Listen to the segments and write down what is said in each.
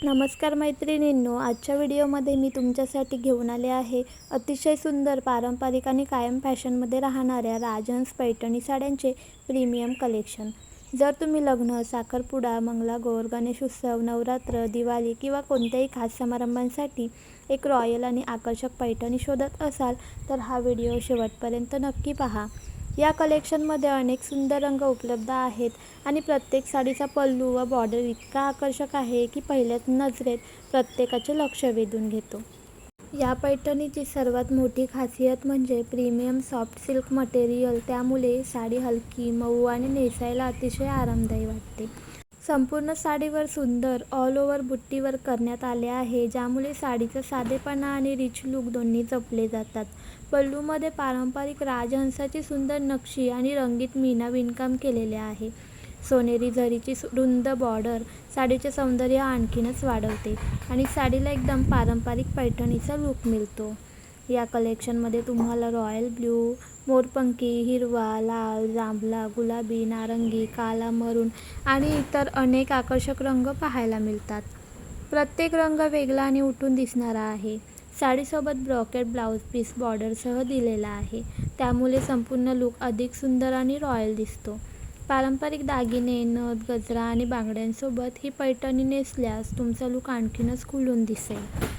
नमस्कार मैत्रिणींनो, आजच्या व्हिडिओमध्ये मी तुमच्यासाठी घेऊन आले आहे अतिशय सुंदर पारंपरिक आणि कायम फॅशनमध्ये राहणाऱ्या राजहंस पैठणी साड्यांचे प्रीमियम कलेक्शन। जर तुम्ही लग्न, साखरपुडा, मंगळागौर, गणेश उत्सव, नवरात्र, दिवाळी किंवा कोणत्याही खास समारंभांसाठी एक रॉयल आणि आकर्षक पैठणी शोधत असाल तर हा व्हिडिओ शेवटपर्यंत नक्की पहा। या कलेक्शनमध्ये अनेक सुंदर रंग उपलब्ध आहेत आणि प्रत्येक साडीचा पल्लू व बॉर्डर इतका आकर्षक आहे की पहिल्याच नजरेत प्रत्येकाचे लक्ष वेधून घेतो। या पैठणीची सर्वात मोठी खासियत म्हणजे प्रीमियम सॉफ्ट सिल्क मटेरियल, त्यामुळे साडी हलकी, मऊ आणि नेसायला अतिशय आरामदायी वाटते। संपूर्ण साडीवर सुंदर ऑल ओव्हर बुट्टी वर्क करण्यात आले आहे, ज्यामुळे साडीचा साधेपणा आणि रिच लुक दोन्ही जपले जातात। पल्लूमध्ये पारंपरिक राजहंसाची सुंदर नक्षी आणि रंगीत मीना विणकाम केलेले आहे। सोनेरी जरीची रुंद बॉर्डर साडीचे सौंदर्य आणखीनच वाढवते आणि साडीला एकदम पारंपरिक पैठणीचा लुक मिळतो। या कलेक्शनमध्ये तुम्हाला रॉयल ब्ल्यू, मोरपंखी, हिरवा, लाल, जांभळा, गुलाबी, नारंगी, काला, मरून आणि इतर अनेक आकर्षक रंग पाहायला मिळतात। प्रत्येक रंग वेगळा आणि उठून दिसणारा आहे। साडीसोबत ब्रॉकेट ब्लाउज पीस बॉर्डरसह दिलेला आहे, त्यामुळे संपूर्ण लुक अधिक सुंदर आणि रॉयल दिसतो। पारंपरिक दागिने, नथ, गजरा आणि बांगड्यांसोबत ही पैठणी नेसल्यास तुमचा लुक आणखीनच खुलून दिसेल।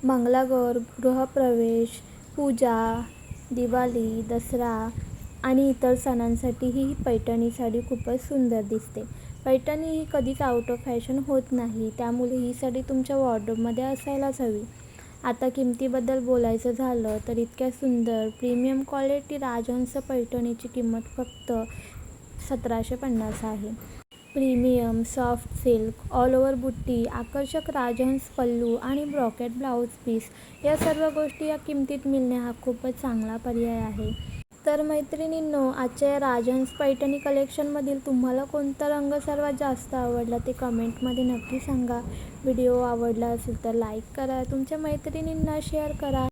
मंगळागौर, गृहप्रवेश, पूजा, दिवाळी, दसरा आणि इतर सणांसाठी ही पैठणी साडी खूपच सुंदर दिसते। पैठणी ही कधीच आउट ऑफ फॅशन होत नाही, त्यामुळे ही साडी तुमच्या वॉर्डरोबमध्ये असायलाच हवी। आता किमतीबद्दल बोलायचं झालं तर इतक्या सुंदर प्रीमियम क्वालिटी राजहंस पैठणीची किंमत फक्त 1750 आहे। Premium soft silk, all over बुट्टी, आकर्षक राजहंस पल्लू आणि ब्रॉकेट ब्लाउज पीस या सर्व गोष्टी या किमतीत मिळणे हा खूपच चांगला पर्याय आहे। तर मैत्रिणींनो, आजच्या या राजहंस पैठणी कलेक्शनमधील तुम्हाला कोणता रंग सर्वात जास्त आवडला ते कमेंटमध्ये नक्की सांगा। व्हिडिओ आवडला असेल तर लाईक करा, तुमच्या मैत्रिणींना शेअर करा।